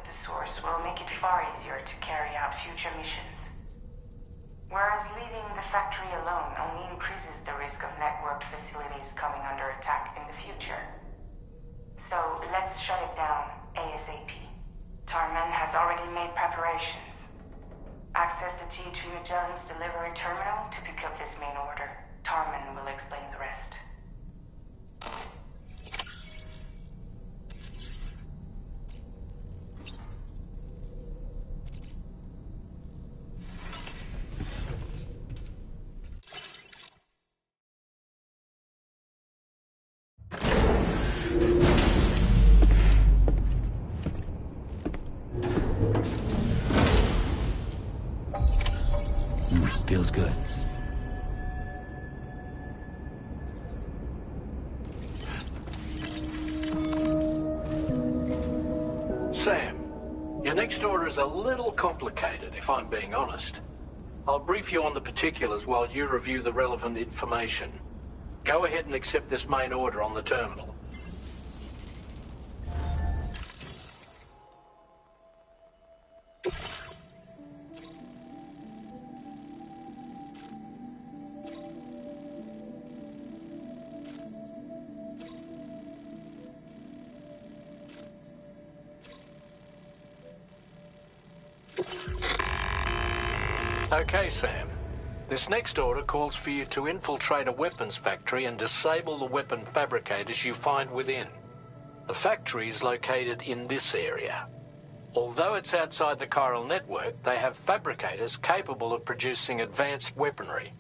the source will make it far easier to carry out future missions. Whereas leaving the factory alone only increases the risk of networked facilities coming under attack in the future. So let's shut it down ASAP. Tarman has already made preparations. Access the T2 Magellan's delivery terminal to pick up this main order. Tarman will explain the rest. Feels good. Sam, your next order is a little complicated, if I'm being honest. I'll brief you on the particulars while you review the relevant information. Go ahead and accept this main order on the terminal. Okay, Sam. This next order calls for you to infiltrate a weapons factory and disable the weapon fabricators you find within. The factory is located in this area. Although it's outside the chiral network, they have fabricators capable of producing advanced weaponry.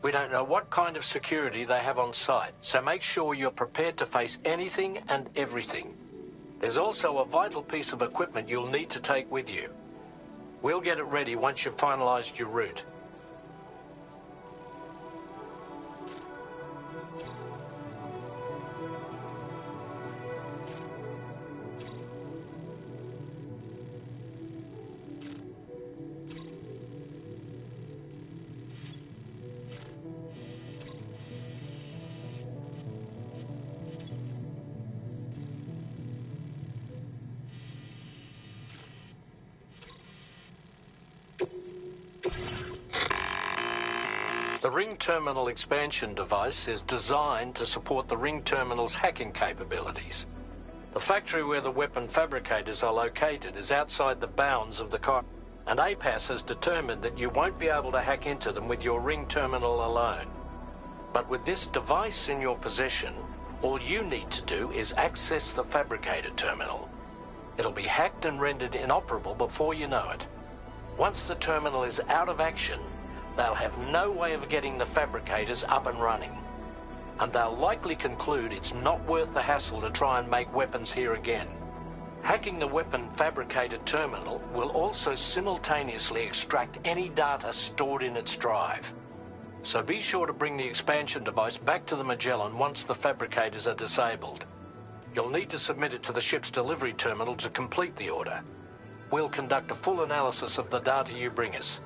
We don't know what kind of security they have on site, so make sure you're prepared to face anything and everything. There's also a vital piece of equipment you'll need to take with you. We'll get it ready once you've finalized your route. The Ring Terminal expansion device is designed to support the Ring Terminal's hacking capabilities. The factory where the weapon fabricators are located is outside the bounds of the car, and APAS has determined that you won't be able to hack into them with your Ring Terminal alone. But with this device in your possession, all you need to do is access the fabricator terminal. It'll be hacked and rendered inoperable before you know it. Once the terminal is out of action, they'll have no way of getting the fabricators up and running. And they'll likely conclude it's not worth the hassle to try and make weapons here again. Hacking the weapon fabricator terminal will also simultaneously extract any data stored in its drive. So be sure to bring the expansion device back to the Magellan once the fabricators are disabled. You'll need to submit it to the ship's delivery terminal to complete the order. We'll conduct a full analysis of the data you bring us.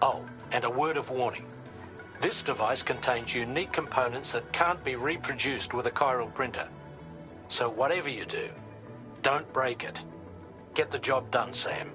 Oh, and a word of warning. This device contains unique components that can't be reproduced with a chiral printer. So whatever you do, don't break it. Get the job done, Sam.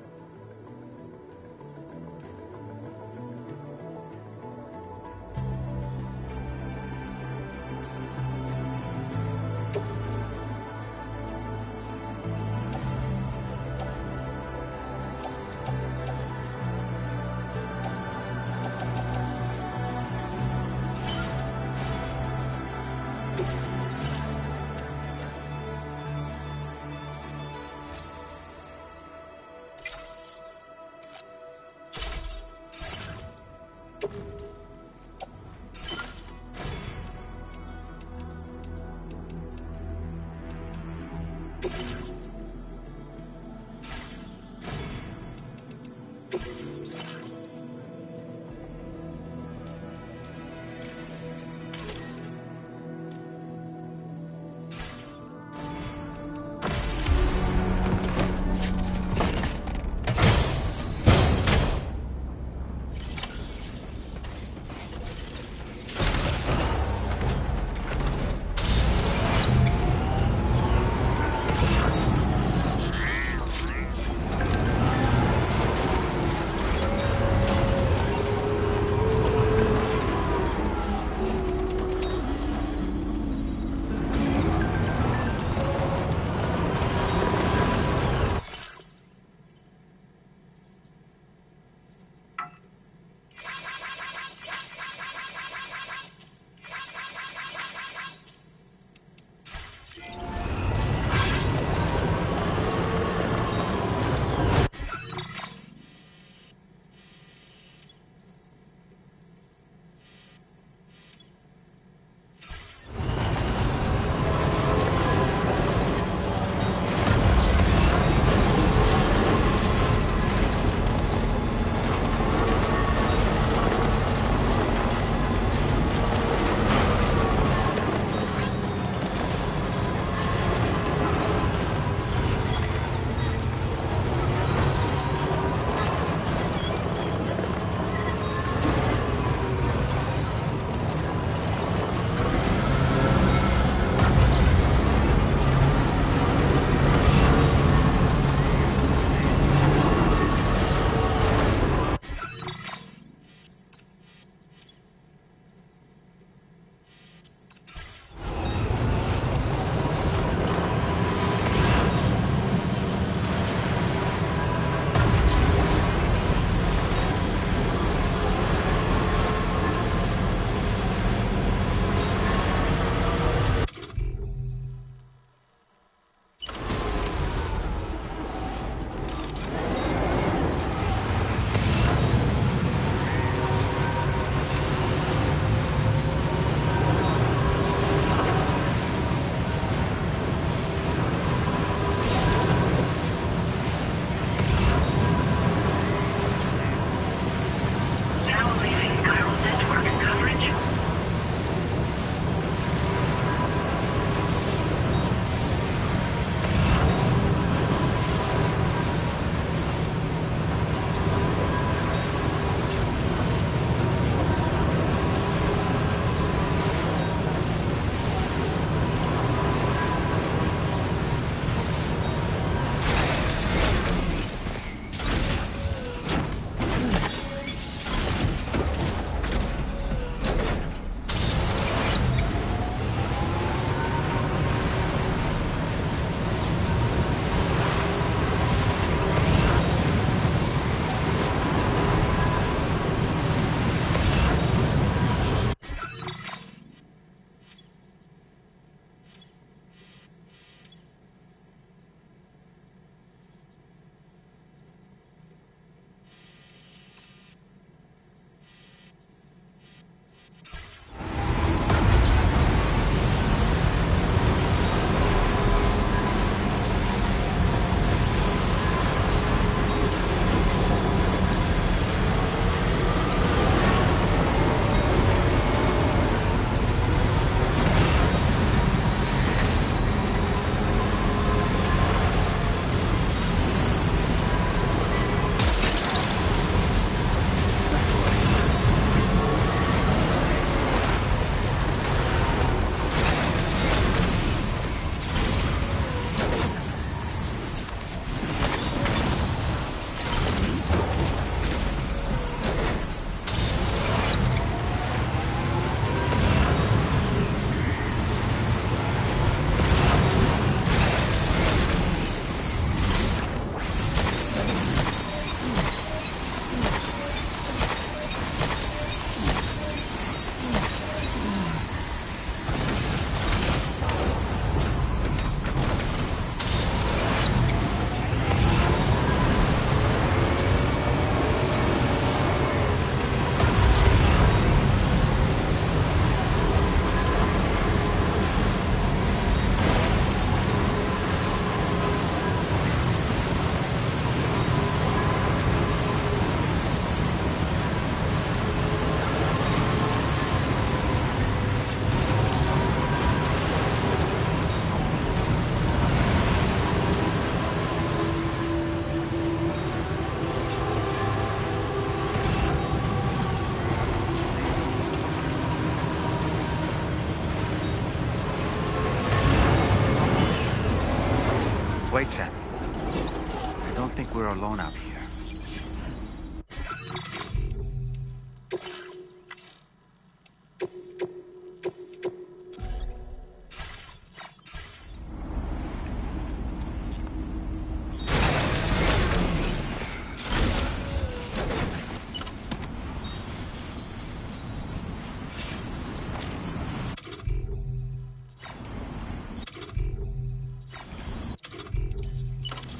Wait, Sam. I don't think we're alone out here.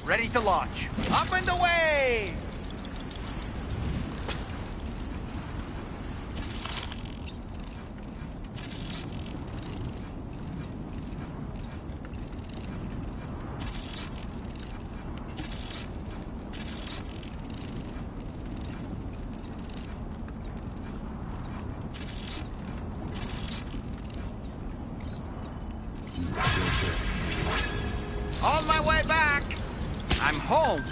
Ready to launch. Up and away! On my way back! I'm home!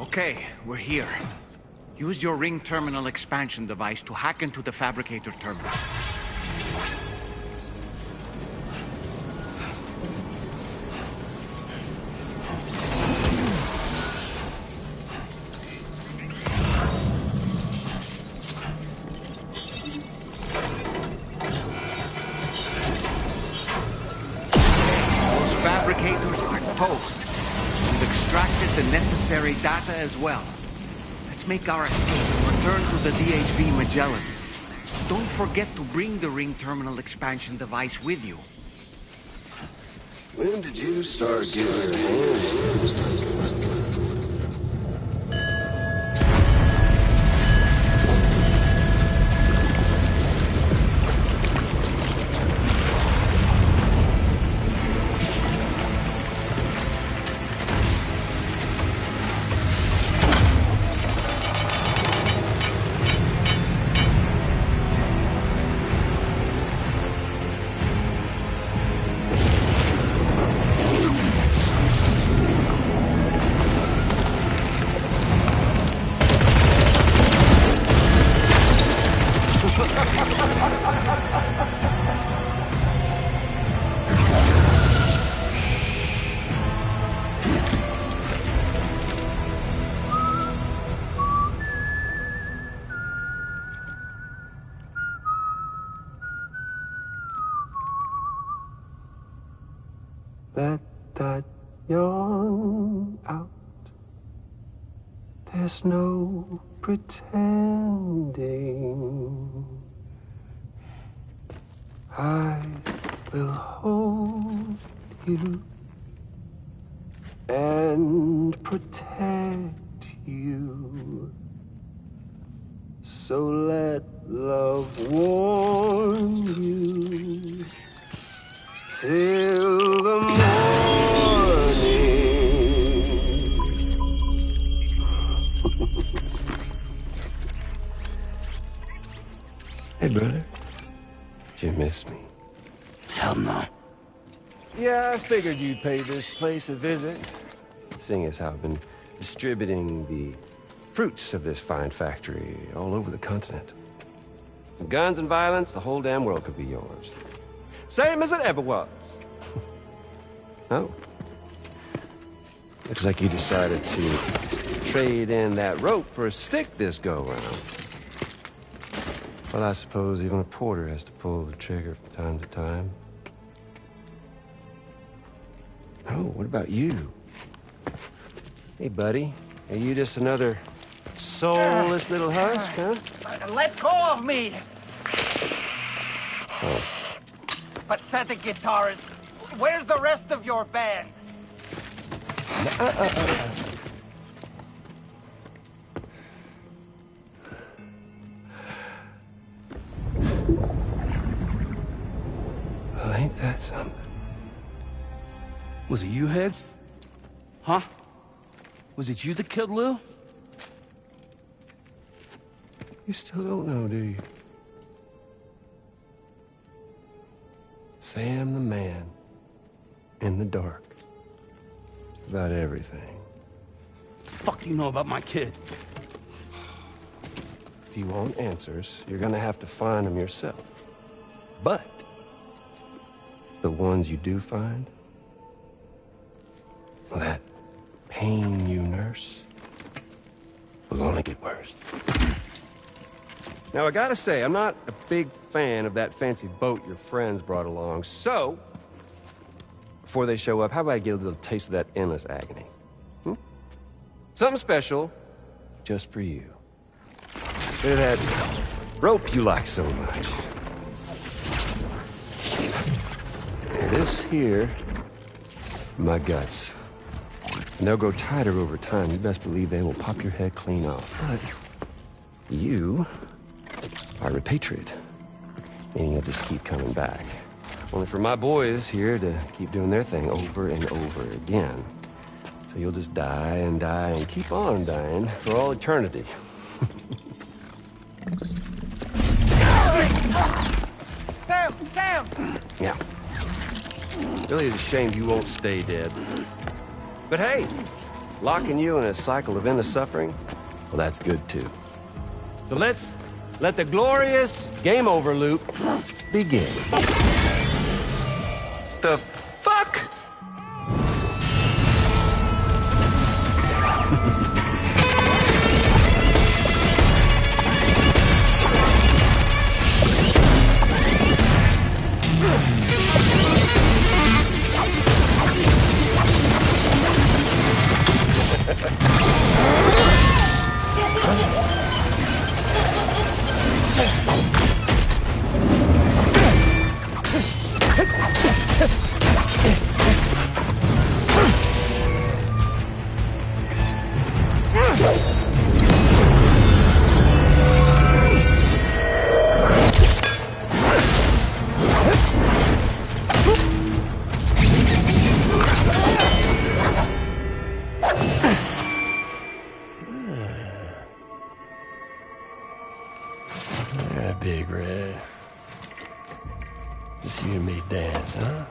Okay, we're here. Use your ring terminal expansion device to hack into the fabricator terminal. Those fabricators are toast. We've extracted the necessary data as well. Let's make our escape and return to the DHV Magellan. Don't forget to bring the ring terminal expansion device with you. When did you start getting your hands on stuff? Let that yawn out. There's no pretending. I will hold you and protect you. So let love warm you till the morning. Hey, brother. Did you miss me? Hell no. Yeah, I figured you'd pay this place a visit, seeing as how I've been distributing the fruits of this fine factory all over the continent. With guns and violence, the whole damn world could be yours. Same as it ever was. Oh. Looks like you decided to trade in that rope for a stick this go-around. Well, I suppose even a porter has to pull the trigger from time to time. Oh, what about you? Hey, buddy. Are you just another soulless little husk, huh? Let go of me! Oh. Pathetic guitarist. Where's the rest of your band? Well, ain't that something? Was it you, Higgs? Huh? Was it you that killed Lou? You still don't know, do you? Sam the man, in the dark, about everything. The fuck you know about my kid? If you want answers, you're gonna have to find them yourself. But the ones you do find, well, that pain you nurse will only get worse. Now, I gotta say, I'm not a big fan of that fancy boat your friends brought along, so before they show up, how about I get a little taste of that endless agony? Something special just for you. Bit of that rope you like so much. This here, my guts. And they'll grow tighter over time. You best believe they will pop your head clean off. But you are repatriate, meaning you'll just keep coming back. Only for my boys here to keep doing their thing over and over again. So you'll just die and die and keep on dying for all eternity. Sam! Yeah. Really is a shame you won't stay dead. But hey, Locking you in a cycle of endless suffering? Well, that's good too. So let's let the glorious game over loop begin. The fuck? Yeah, Big Red. Just you and me dance, huh?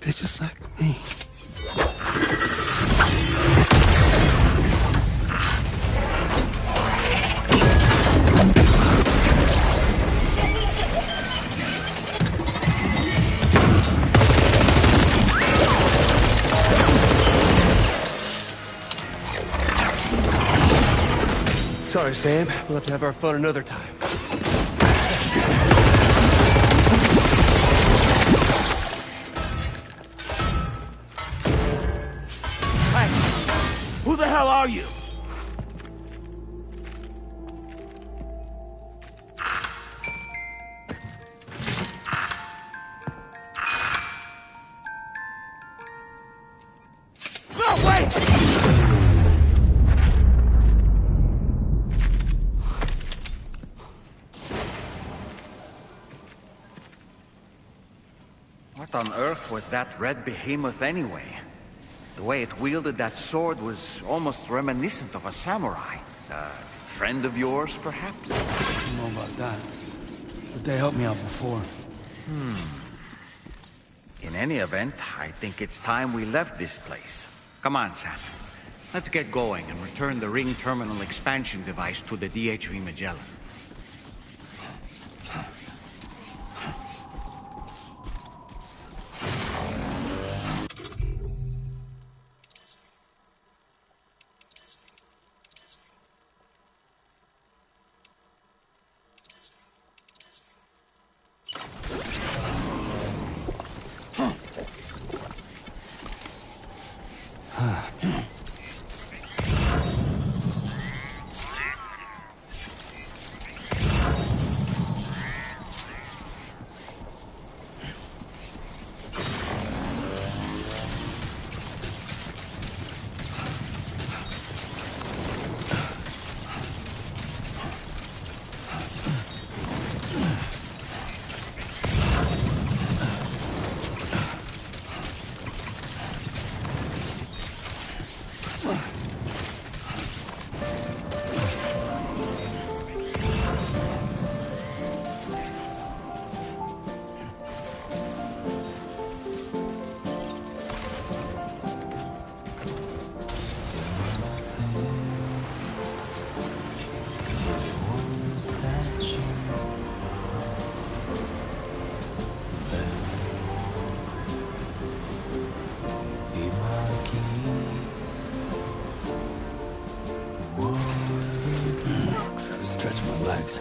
Bitches like me. Sorry, Sam. We'll have to have our fun another time. Who the hell are you? No, wait! What on earth was that red behemoth anyway? The way it wielded that sword was almost reminiscent of a samurai. A friend of yours, perhaps? I don't know about that. But they helped me out before. In any event, I think it's time we left this place. Come on, Sam. Let's get going and return the ring terminal expansion device to the DHV Magellan. Stretch my legs.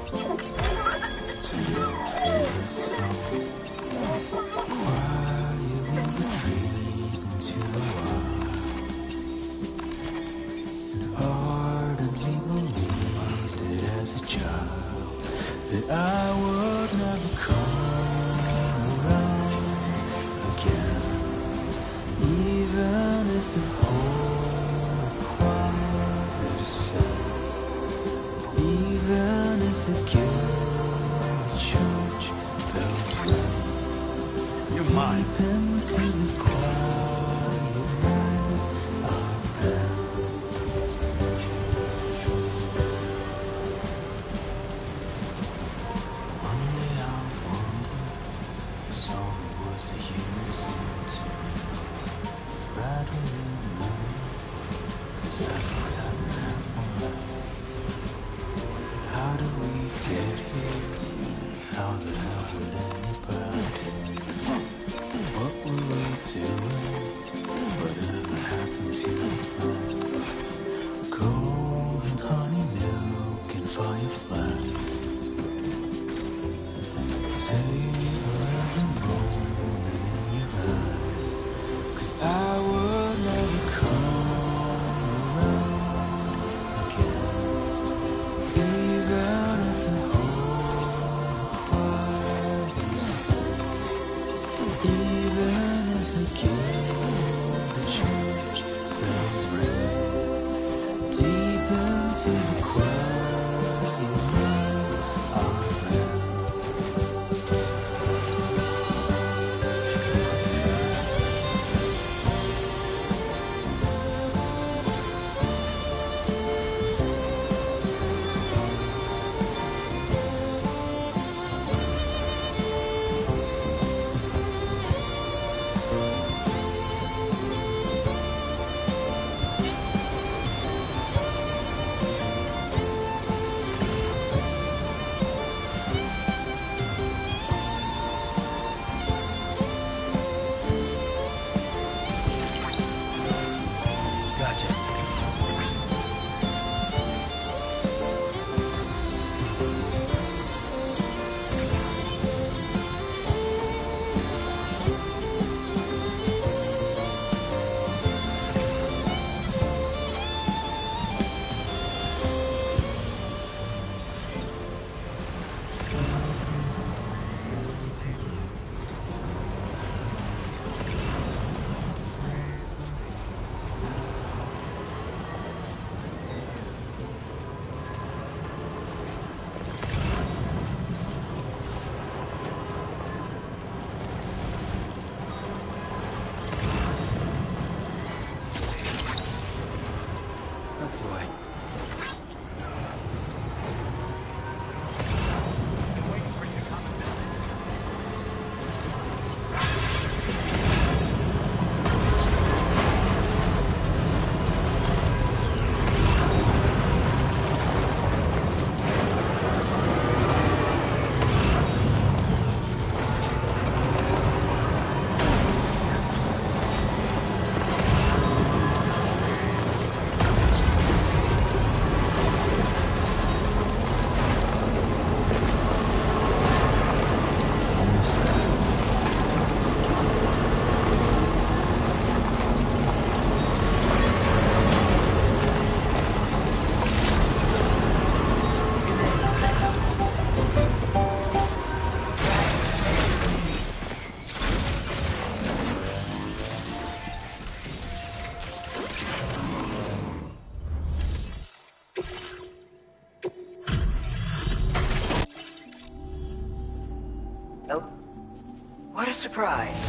What a surprise.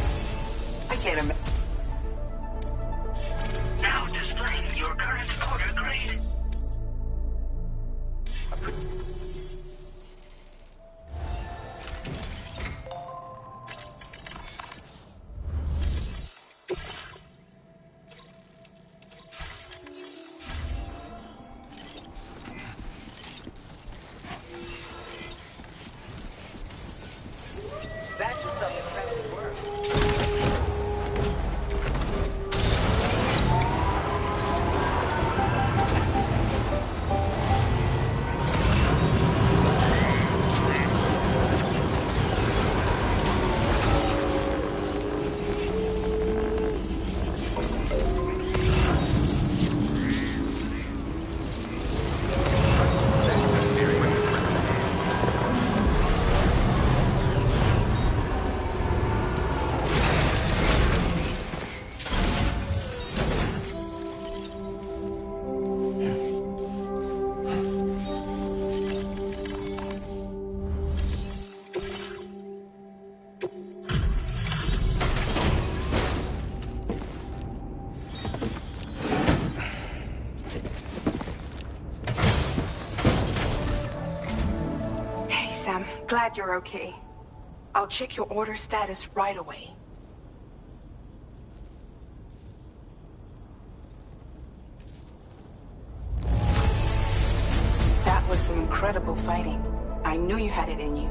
I can't imagine. Now displaying your current order grade. That was some impressive work. Sam. Glad you're okay. I'll check your order status right away. That was some incredible fighting. I knew you had it in you.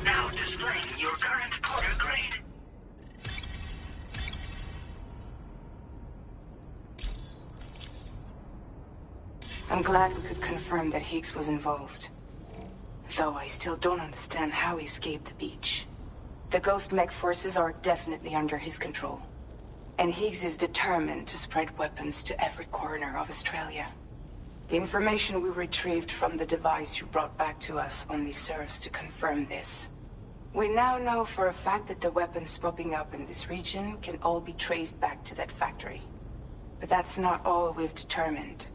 Now displaying your current order grade. I'm glad we could confirm that Higgs was involved. Though I still don't understand how he escaped the beach. The Ghost Mech forces are definitely under his control. And Higgs is determined to spread weapons to every corner of Australia. The information we retrieved from the device you brought back to us only serves to confirm this. We now know for a fact that the weapons popping up in this region can all be traced back to that factory. But that's not all we've determined.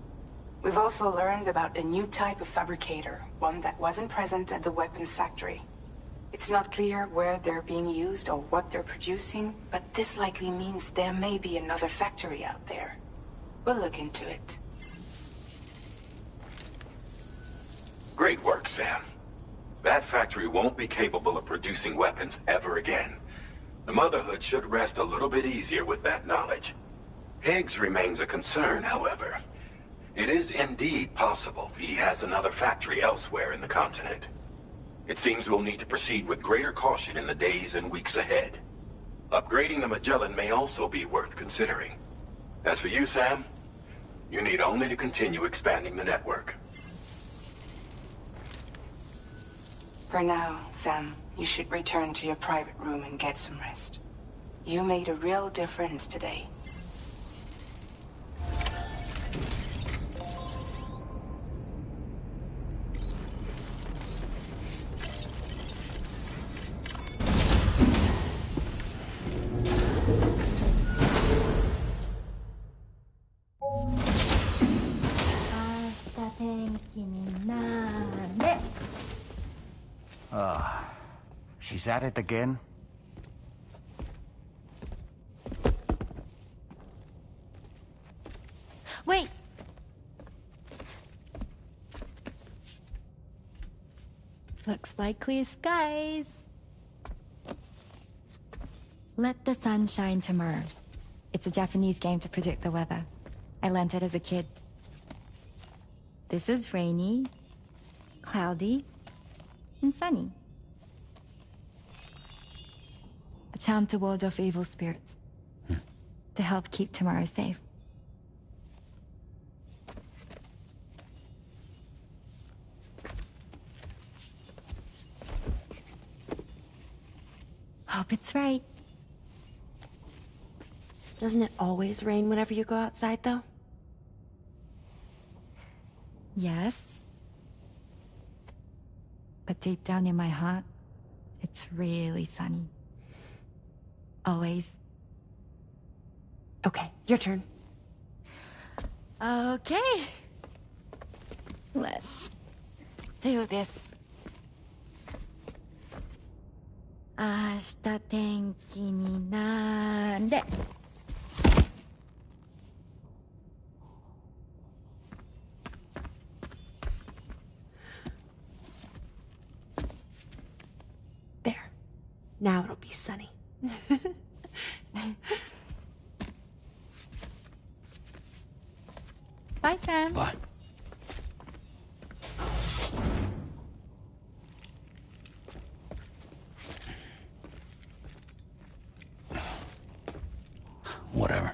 We've also learned about a new type of fabricator, one that wasn't present at the weapons factory. It's not clear where they're being used or what they're producing, but this likely means there may be another factory out there. We'll look into it. Great work, Sam. That factory won't be capable of producing weapons ever again. The Motherhood should rest a little bit easier with that knowledge. Higgs remains a concern, however. It is indeed possible he has another factory elsewhere in the continent. It seems we'll need to proceed with greater caution in the days and weeks ahead. Upgrading the Magellan may also be worth considering. As for you, Sam, you need only to continue expanding the network. For now, Sam, you should return to your private room and get some rest. You made a real difference today. She's at it again? Wait! Looks like clear skies. Let the sun shine tomorrow. It's a Japanese game to predict the weather. I learned it as a kid. This is rainy, cloudy, and sunny. A charm to ward off evil spirits. To help keep tomorrow safe. Hope it's right. Doesn't it always rain whenever you go outside, though? Yes. But deep down in my heart, it's really sunny. Always. Okay, your turn. Okay. Let's do this. 明日天気になれ。There. Now it'll be sunny. Bye, Sam. Bye. Whatever.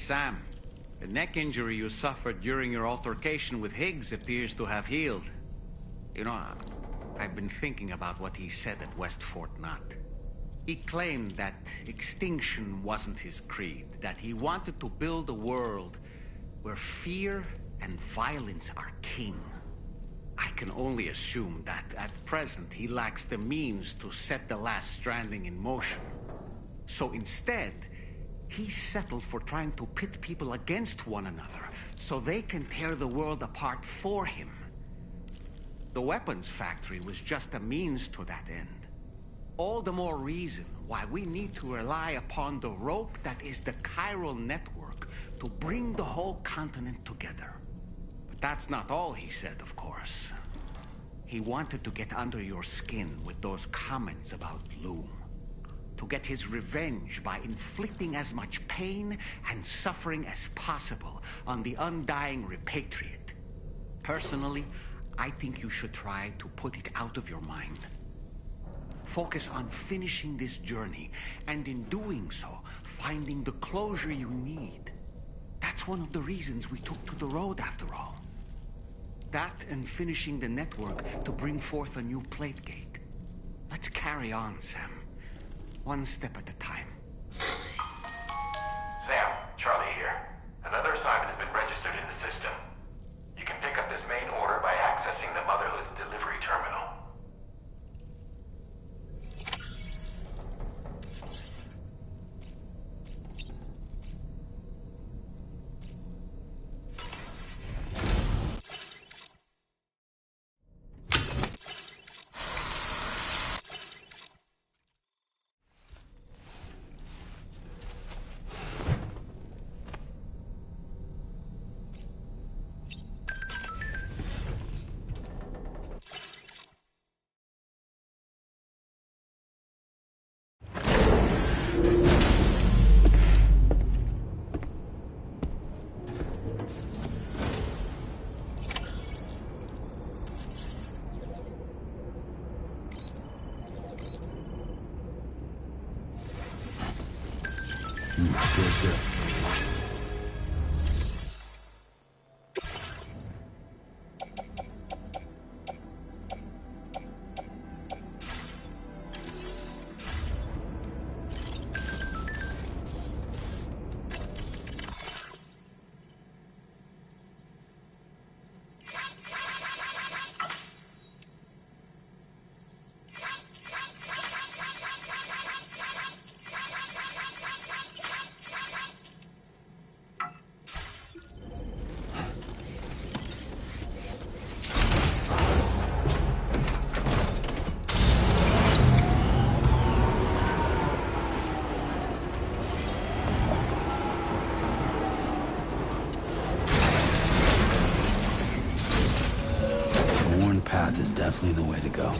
Sam, the neck injury you suffered during your altercation with Higgs appears to have healed. You know, I've been thinking about what he said at West Fort Knot. He claimed that extinction wasn't his creed, that he wanted to build a world where fear and violence are king. I can only assume that at present he lacks the means to set the last stranding in motion. So instead, he settled for trying to pit people against one another so they can tear the world apart for him. The weapons factory was just a means to that end. All the more reason why we need to rely upon the rope that is the chiral network to bring the whole continent together. But that's not all he said, of course. He wanted to get under your skin with those comments about Loom. To get his revenge by inflicting as much pain and suffering as possible on the undying repatriate. Personally, I think you should try to put it out of your mind. Focus on finishing this journey, and in doing so, finding the closure you need. That's one of the reasons we took to the road, after all. That and finishing the network to bring forth a new plate gate. Let's carry on, Sam. One step at a time. Sam, Charlie here. Another assignment has been registered in the system. You can pick up this main order by accessing the Motherhood's delivery terminal. Path is definitely the way to go.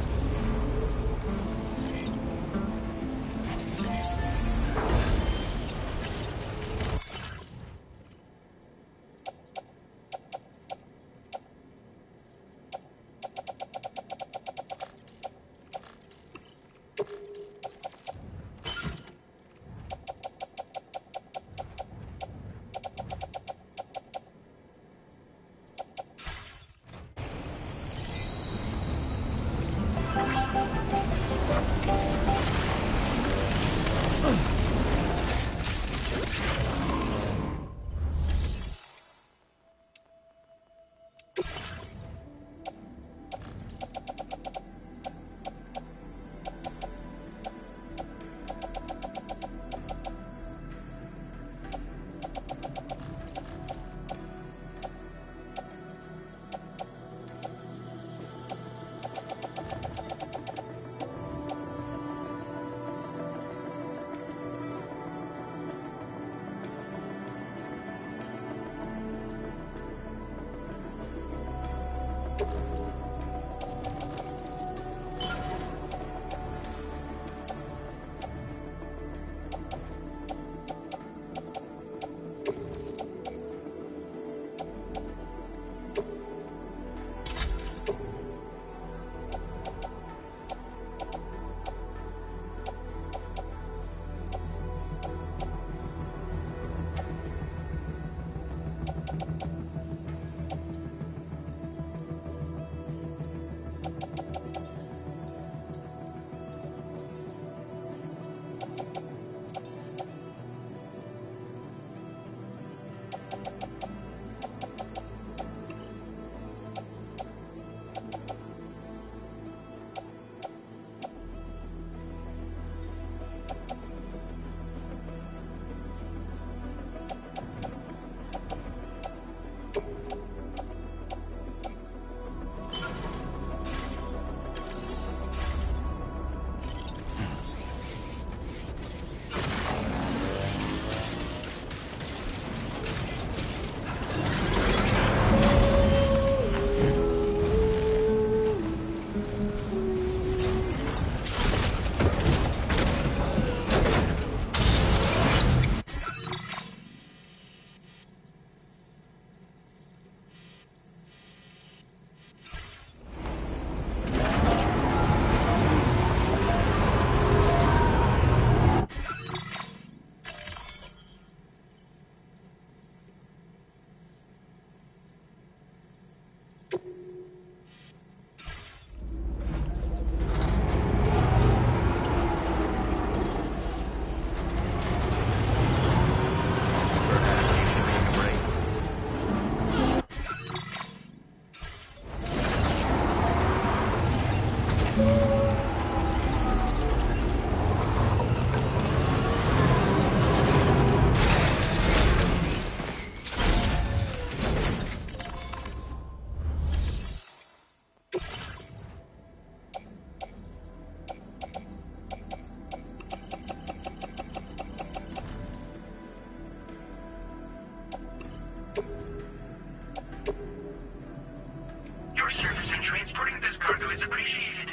Your service in transporting this cargo is appreciated.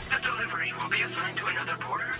The delivery will be assigned to another porter.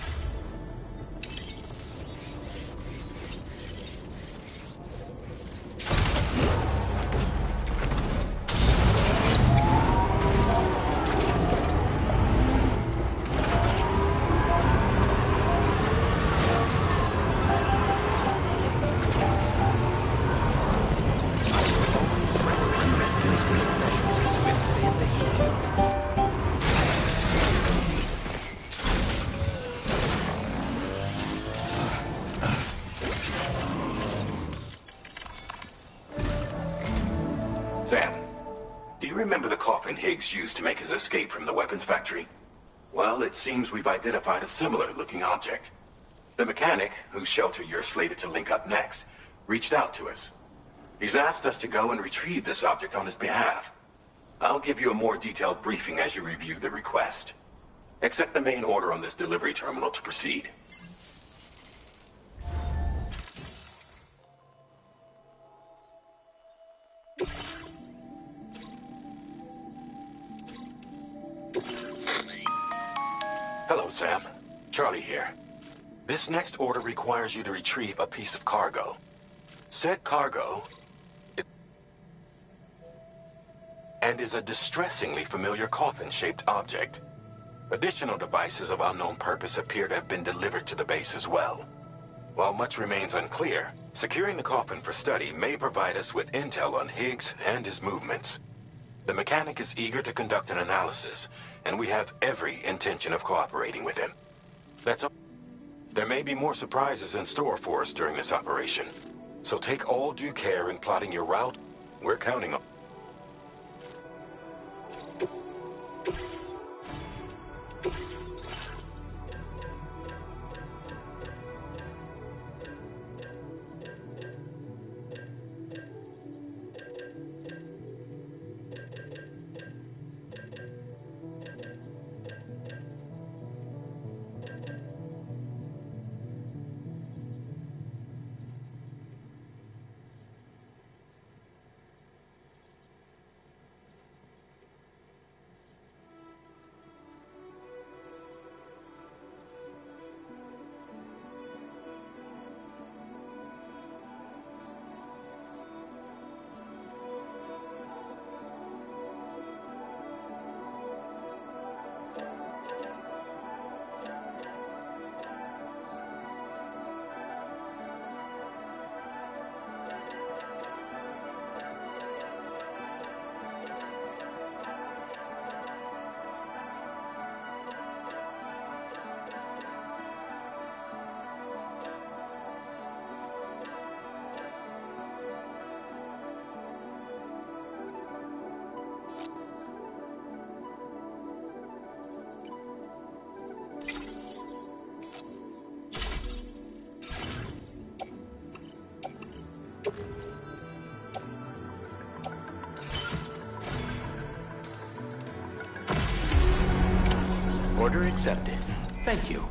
Sam, do you remember the coffin Higgs used to make his escape from the weapons factory? Well, it seems we've identified a similar-looking object. The mechanic, whose shelter you're slated to link up next, reached out to us. He's asked us to go and retrieve this object on his behalf. I'll give you a more detailed briefing as you review the request. Accept the main order on this delivery terminal to proceed. Hello, Sam. Charlie here. This next order requires you to retrieve a piece of cargo. Said cargo is a distressingly familiar coffin-shaped object. Additional devices of unknown purpose appear to have been delivered to the base as well. While much remains unclear, securing the coffin for study may provide us with intel on Higgs and his movements. The mechanic is eager to conduct an analysis, and we have every intention of cooperating with him. That's all. There may be more surprises in store for us during this operation, so take all due care in plotting your route. We're counting on... Order accepted. Thank you.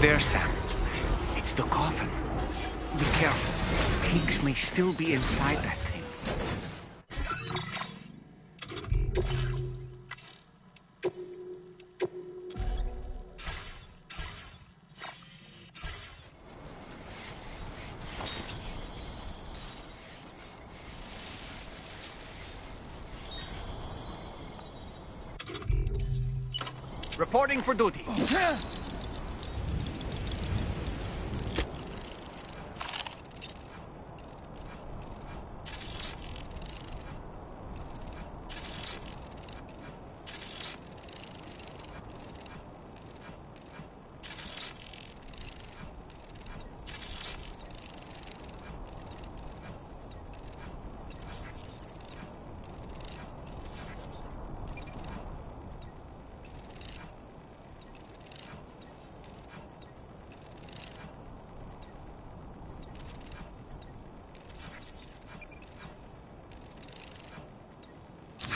There, Sam. It's the coffin. Be careful. Pigs may still be inside that thing. Reporting for duty.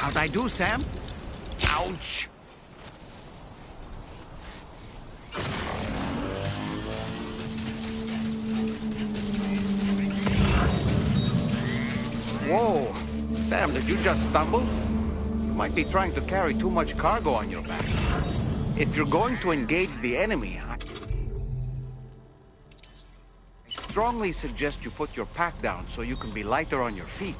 How'd I do, Sam? Ouch! Sam, did you just stumble? You might be trying to carry too much cargo on your back. If you're going to engage the enemy, I strongly suggest you put your pack down so you can be lighter on your feet.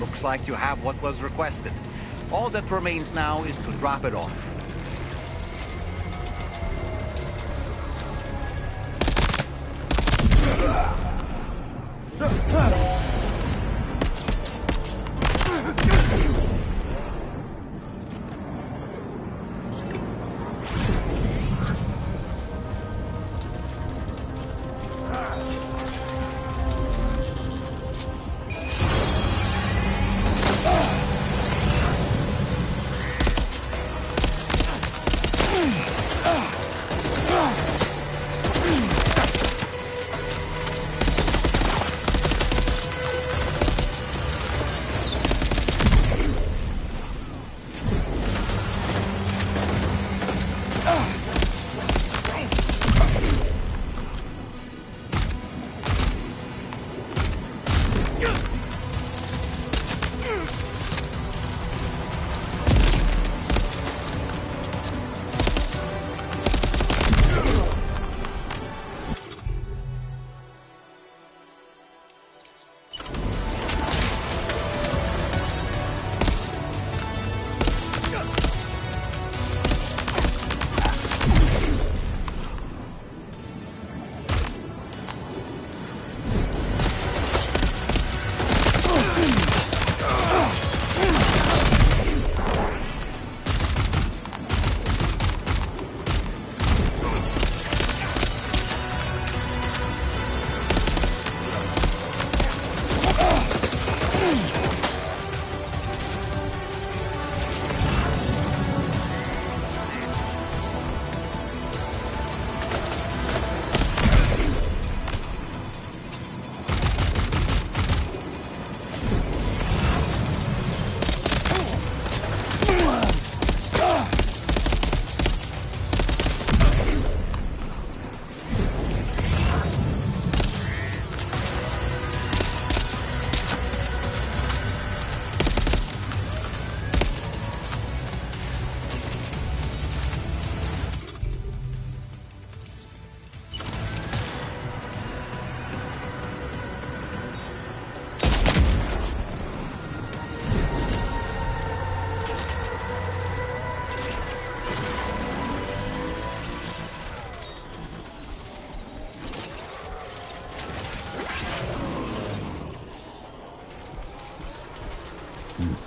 Looks like you have what was requested. All that remains now is to drop it off.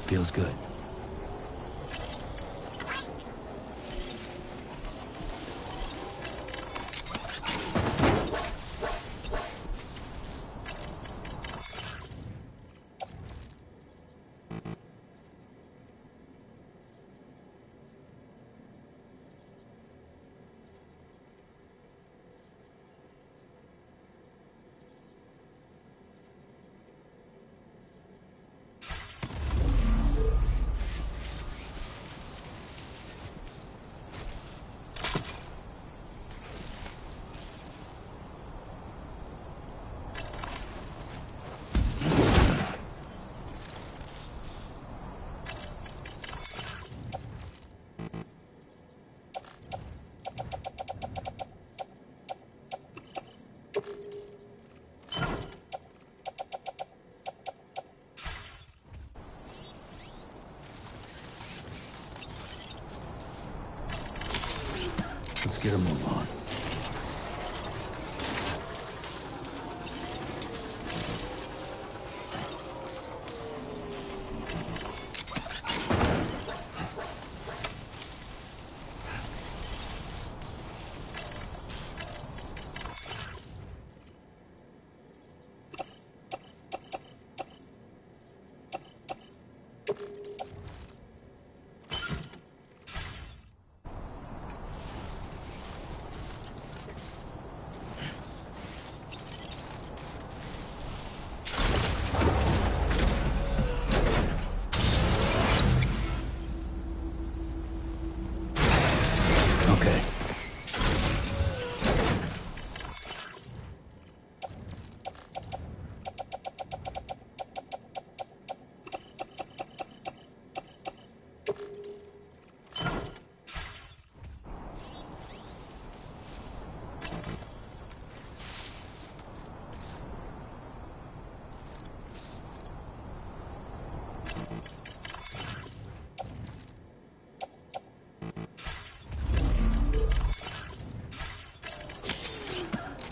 Feels good. Let's get a move on.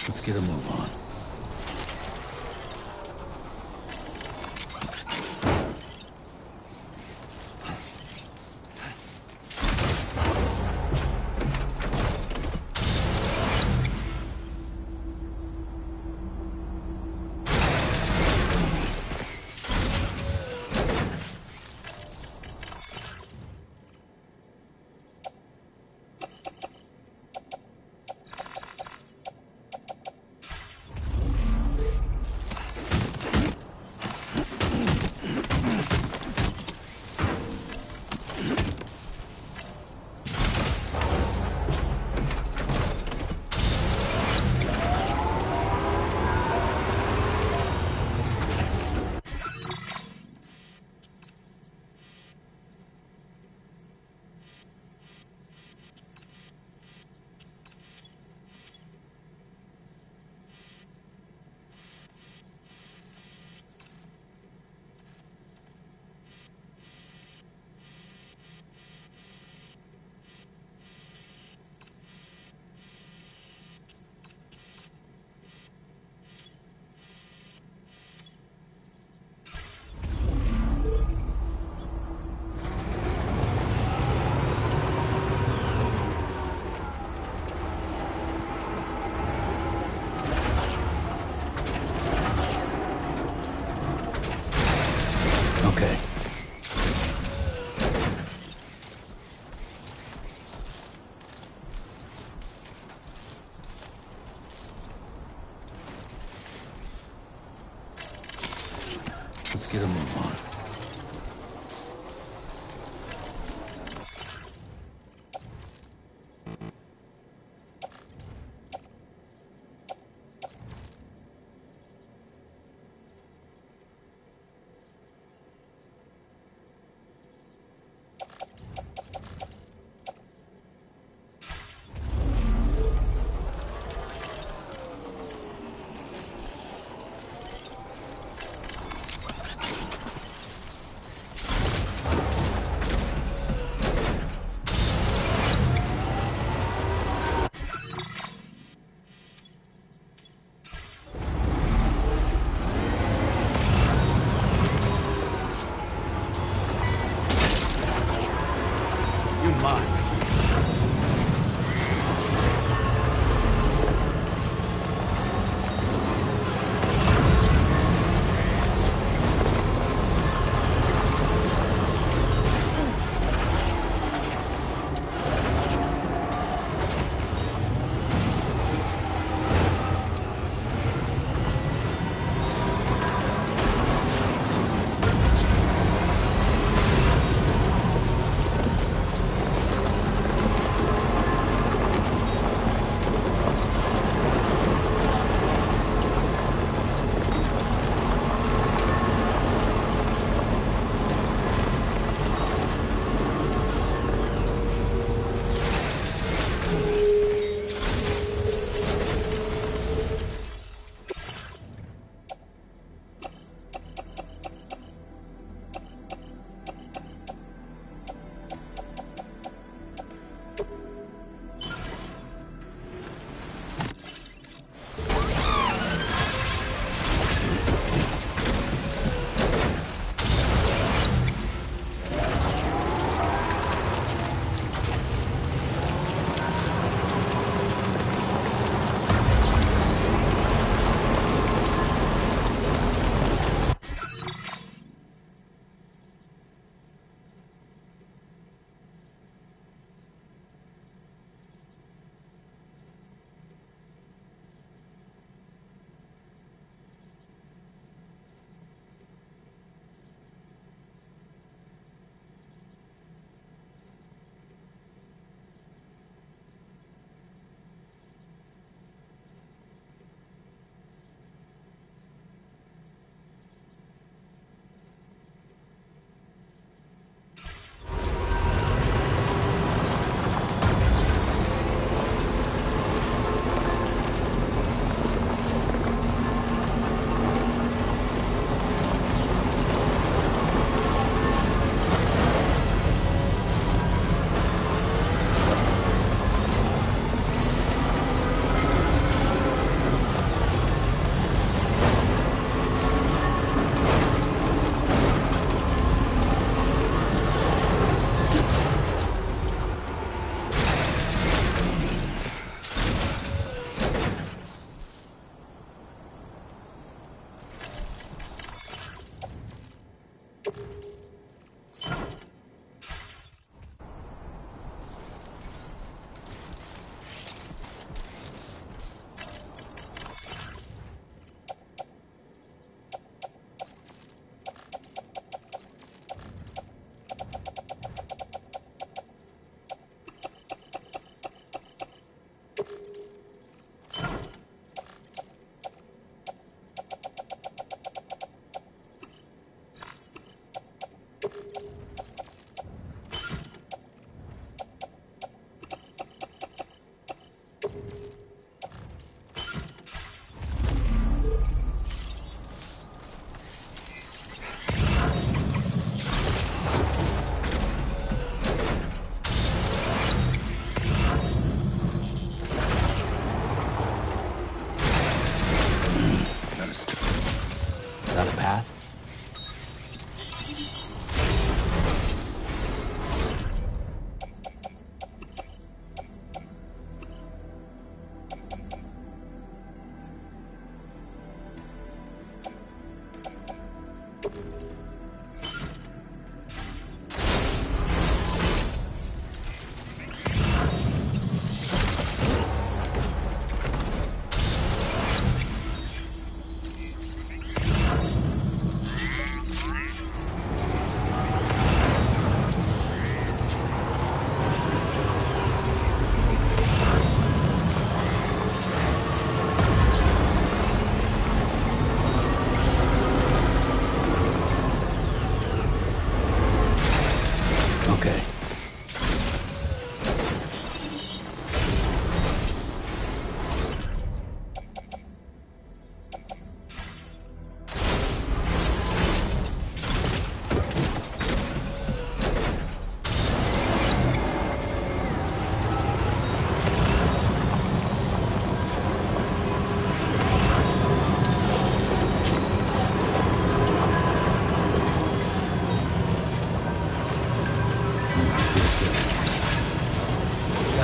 Let's get a move on. Let's get a move on.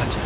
Gotcha.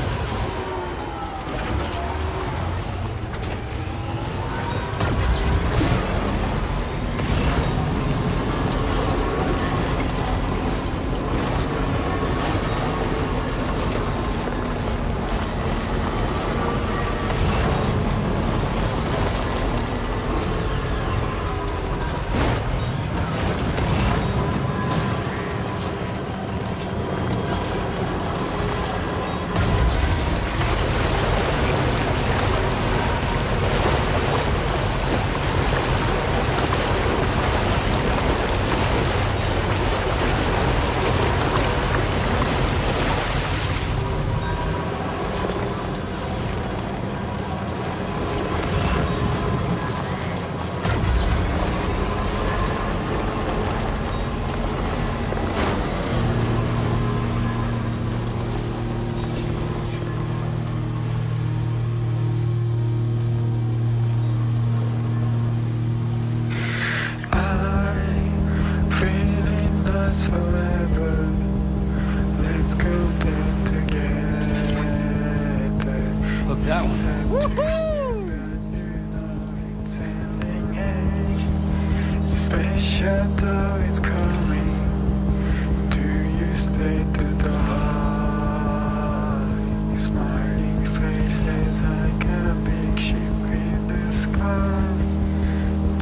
That one. Space shuttle is coming. Do you stay to die? Your smiling face is like a big ship in the sky.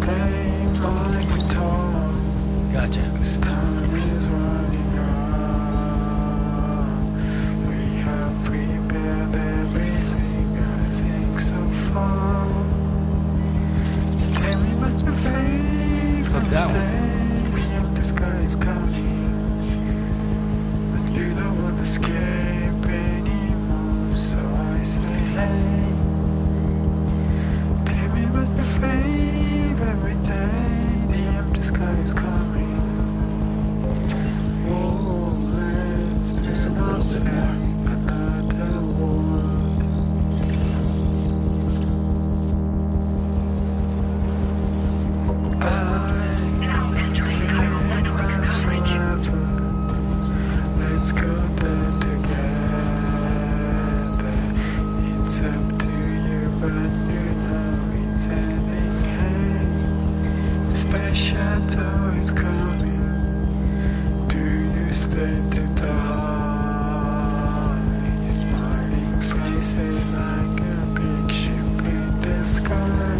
Playing my guitar. Gotcha. This time is running out. We have prepared everything. So far, tell me what's your favorite day. The sky is coming, but you don't want to escape anymore. So I say, hey, tell me what's your favorite day. The empty sky is coming. Oh, let's just another world. Let's go there together. It's up to you, but you know it's ending. Hey, space shuttle is coming. Do you stay to die? Your smiling face is like a big ship in the sky.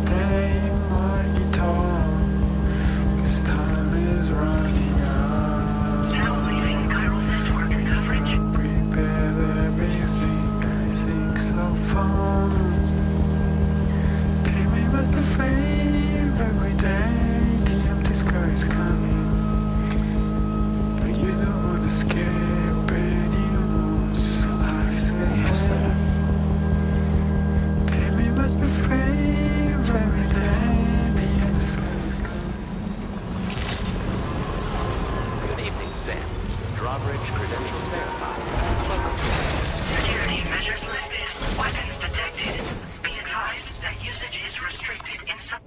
Playing my guitar. This time is running out. Now leaving chiral network coverage. Prepare everything, I think so far. Tell me what the favorite day. The empty sky is coming, but you don't want to escape anymore. So I say, hey, tell me what the favorite day. The empty sky is coming. Good evening, Sam. Drawbridge credentials verified. Welcome. Security measures lifted. Weapons detected. Be advised that usage is restricted in some...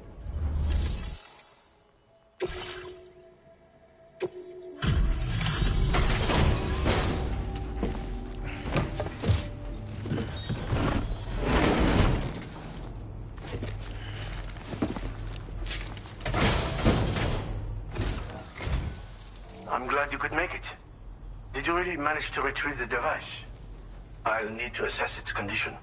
I'm glad you could make it. Did you really manage to retrieve the device? I'll need to assess its condition.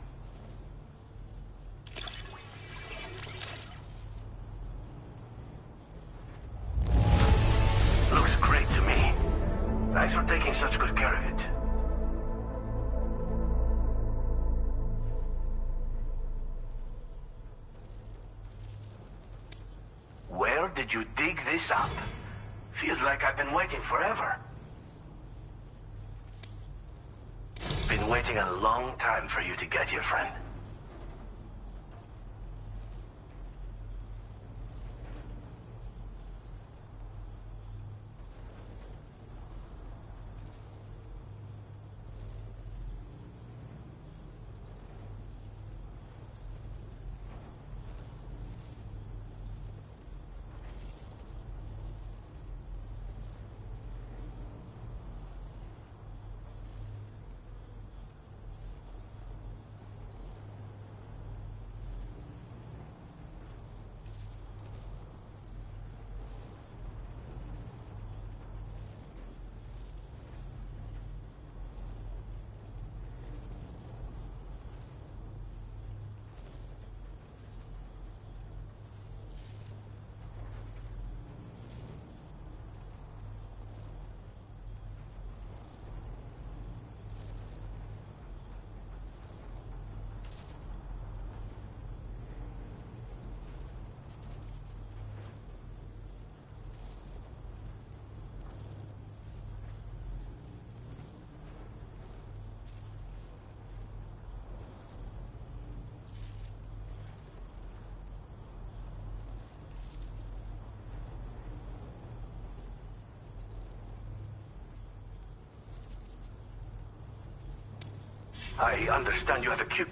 Looks great to me. Thanks for taking such good care of it. Where did you dig this up? Feels like I've been waiting forever. Been waiting a long time for you to get here, friend. I understand you have a cube.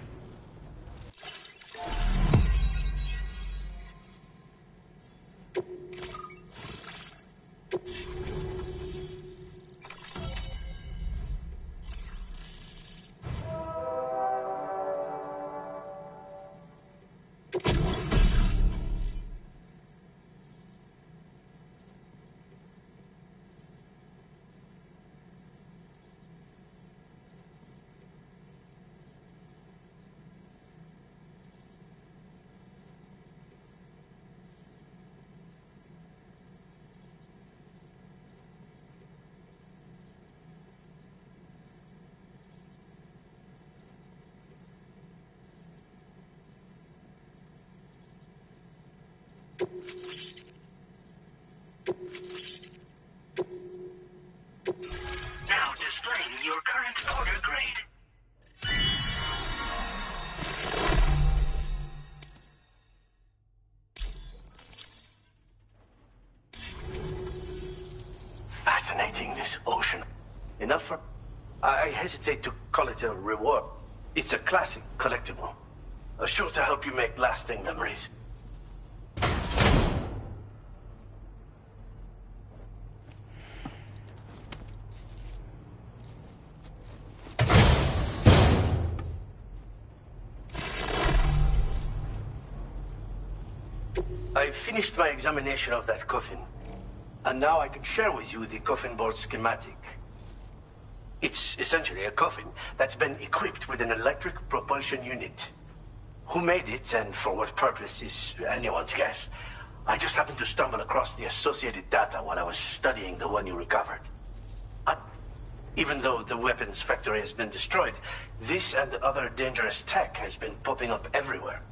Now displaying your current order grade. Fascinating, this ocean. Enough for... I hesitate to call it a reward. It's a classic collectible. Sure to help you make lasting memories. I finished my examination of that coffin, and now I can share with you the coffin board schematic. It's essentially a coffin that's been equipped with an electric propulsion unit. Who made it and for what purpose is anyone's guess. I just happened to stumble across the associated data while I was studying the one you recovered. Even though the weapons factory has been destroyed, this and other dangerous tech has been popping up everywhere.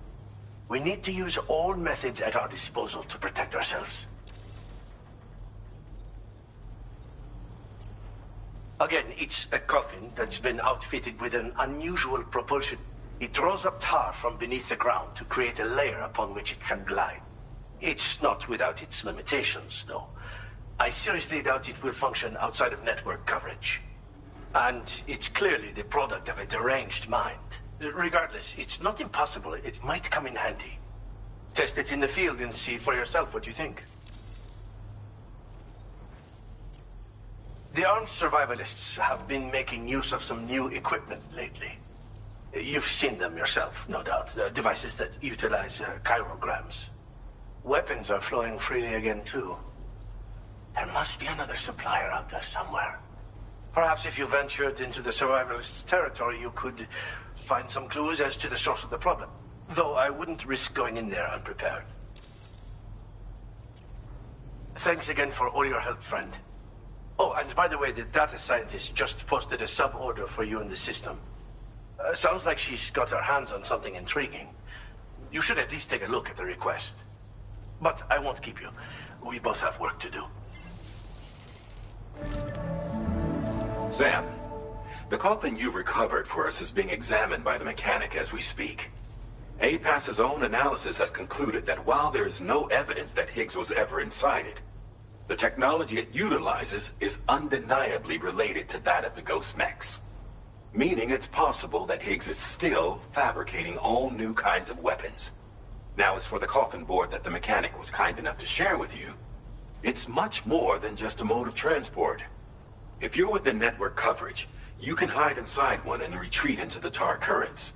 We need to use all methods at our disposal to protect ourselves. Again, it's a coffin that's been outfitted with an unusual propulsion. It draws up tar from beneath the ground to create a layer upon which it can glide. It's not without its limitations, though. I seriously doubt it will function outside of network coverage. And it's clearly the product of a deranged mind. Regardless, it's not impossible. It might come in handy. Test it in the field and see for yourself what you think. The armed survivalists have been making use of some new equipment lately. You've seen them yourself, no doubt. Devices that utilize chirograms. Weapons are flowing freely again, too. There must be another supplier out there somewhere. Perhaps if you ventured into the survivalists' territory, you could find some clues as to the source of the problem. Though I wouldn't risk going in there unprepared. Thanks again for all your help, friend. Oh, and by the way, the data scientist just posted a sub-order for you in the system. Sounds like she's got her hands on something intriguing. You should at least take a look at the request. But I won't keep you. We both have work to do. Sam, the coffin you recovered for us is being examined by the mechanic as we speak. APAS's own analysis has concluded that while there is no evidence that Higgs was ever inside it, the technology it utilizes is undeniably related to that of the Ghost mechs. Meaning it's possible that Higgs is still fabricating all new kinds of weapons. Now, as for the coffin board that the mechanic was kind enough to share with you, it's much more than just a mode of transport. If you're within network coverage, you can hide inside one and retreat into the tar currents.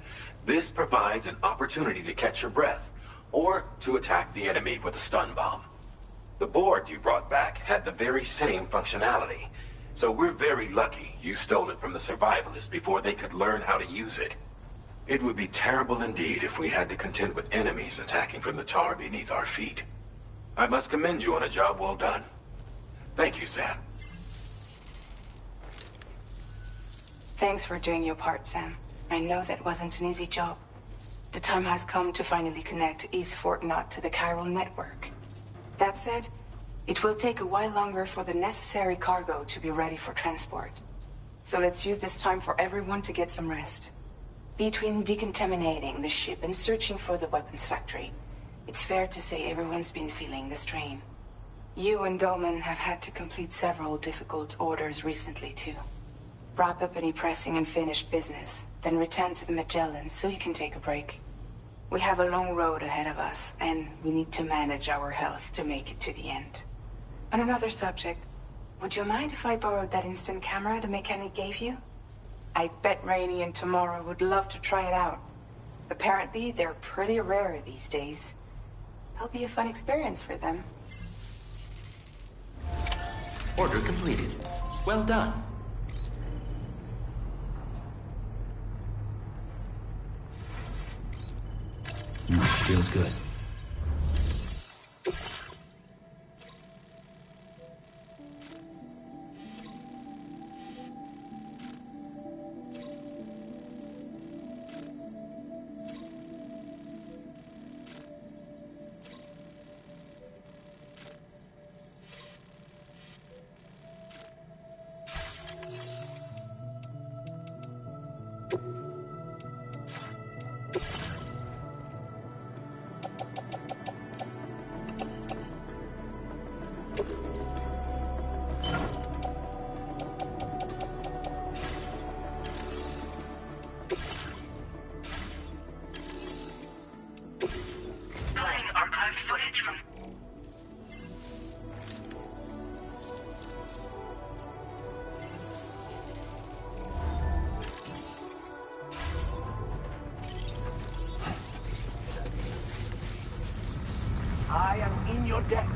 This provides an opportunity to catch your breath, or to attack the enemy with a stun bomb. The board you brought back had the very same functionality, so we're very lucky you stole it from the survivalists before they could learn how to use it. It would be terrible indeed if we had to contend with enemies attacking from the tar beneath our feet. I must commend you on a job well done. Thank you, Sam. Thanks for doing your part, Sam. I know that wasn't an easy job. The time has come to finally connect East Fort Knot to the chiral network. That said, it will take a while longer for the necessary cargo to be ready for transport. So let's use this time for everyone to get some rest. Between decontaminating the ship and searching for the weapons factory, it's fair to say everyone's been feeling the strain. You and Dolman have had to complete several difficult orders recently, too. Wrap up any pressing and finished business, then return to the Magellan so you can take a break. We have a long road ahead of us, and we need to manage our health to make it to the end. On another subject, would you mind if I borrowed that instant camera the mechanic gave you? I bet Rainey and Tamara would love to try it out. Apparently, they're pretty rare these days. That'll be a fun experience for them. Order completed. Well done. Feels good. I am in your debt.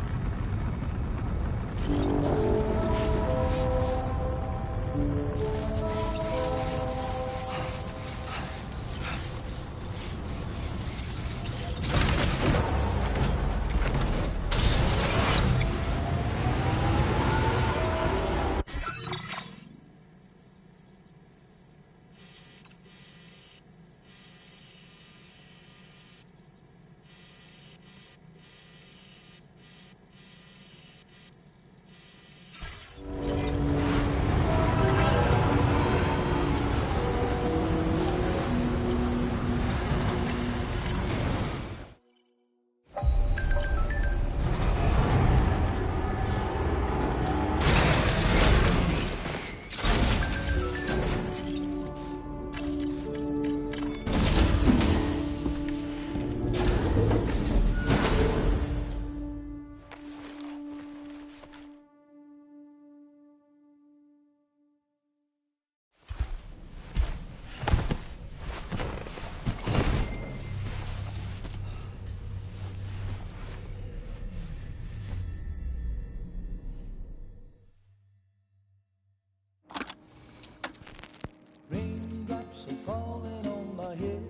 Raindrops are falling on my head,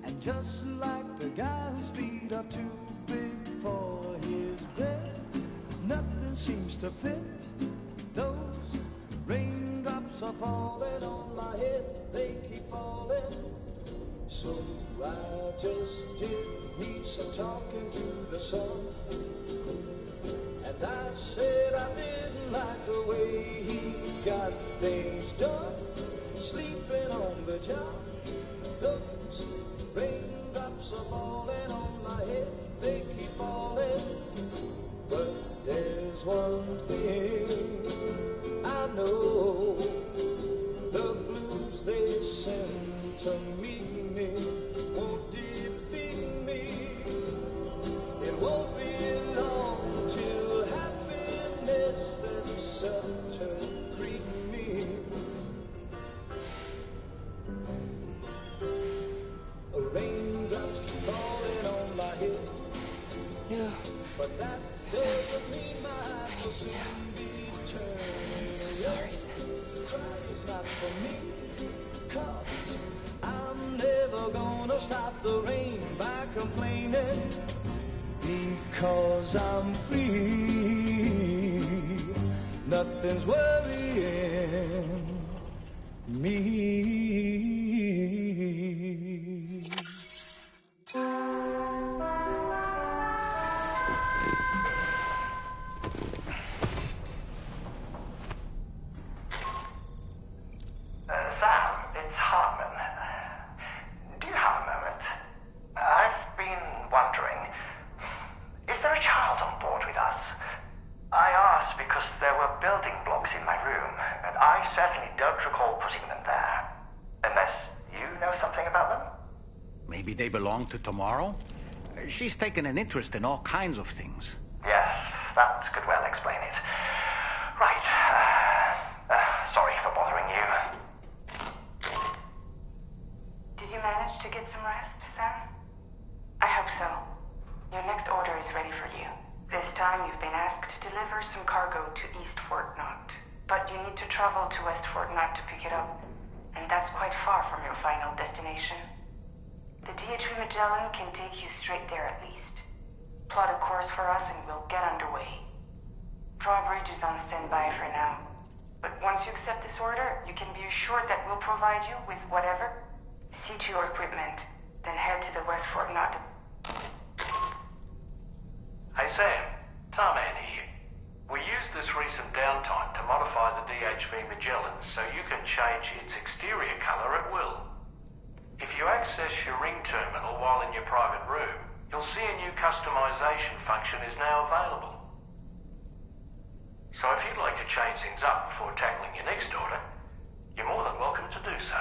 and just like the guy whose feet are too big for his bed, nothing seems to fit. Those raindrops are falling on my head, they keep falling. So I just did need some talking to the sun, and I said I didn't like the way he got things done, sleeping on the job. Those raindrops are falling on my head, they keep falling. But there's one thing I know, the blues they send to meet me won't defeat me. It won't be long till happiness themselves to greet me. Raindrops keep falling on my head. No. But that doesn't mean my heart will soon be turned. I'm so sorry, Sam. Crying's not for me, 'cause I'm never gonna stop the rain by complaining, because I'm free. Nothing's worrying me. Sam, it's Hartman. Do you have a moment? I've been wondering, is there a child on board with us? I asked because there were building blocks in my room, and I Maybe they belong to tomorrow? She's taken an interest in all kinds of things. Yes, that could well explain it. Right. Sorry for bothering you. Did you manage to get some rest, Sam? I hope so. Your next order is ready for you. This time you've been asked to deliver some cargo to East Fort Knot. But you need to travel to West Fort Knot to pick it up. And that's quite far from your final destination. The DHV Magellan can take you straight there at least. Plot a course for us and we'll get underway. Drawbridge is on standby for now. But once you accept this order, you can be assured that we'll provide you with whatever. See to your equipment, then head to the West Fort Knot. Hey Sam, Tarman here. We used this recent downtime to modify the DHV Magellan so you can change its exterior colour at will. If you access your ring terminal while in your private room, you'll see a new customization function is now available. So if you'd like to change things up before tackling your next order, you're more than welcome to do so.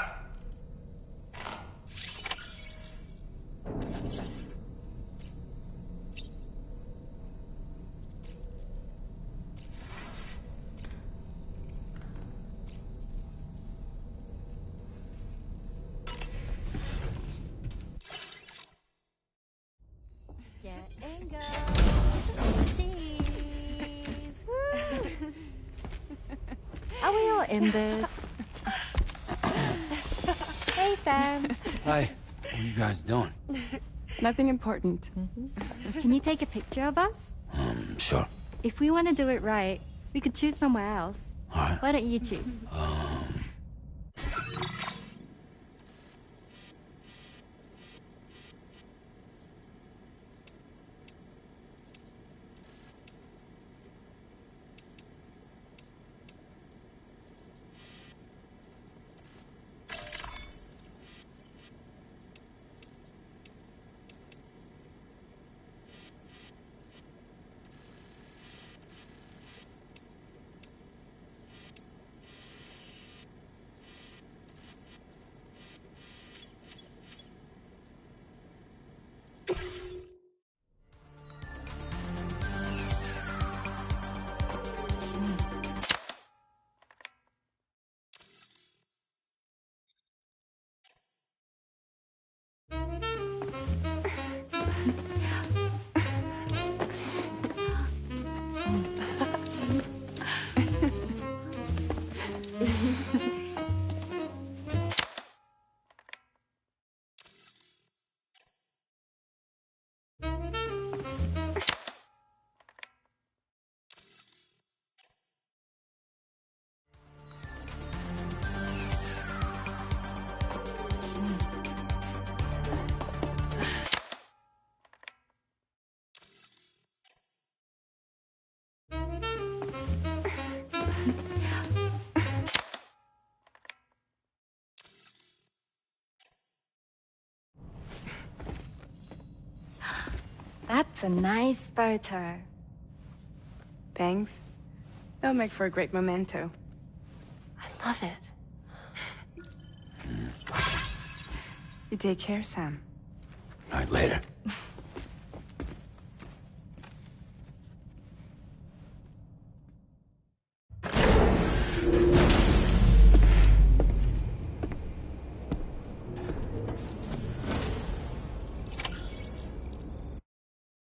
And go. Cheese. Woo. Are we all in this? Hey, Sam. Hi. What are you guys doing? Nothing important. Can you take a picture of us? Sure. If we want to do it right, we could choose somewhere else. All right. Why don't you choose? That's a nice photo. Thanks. That'll make for a great memento. I love it. You take care, Sam. All right, later.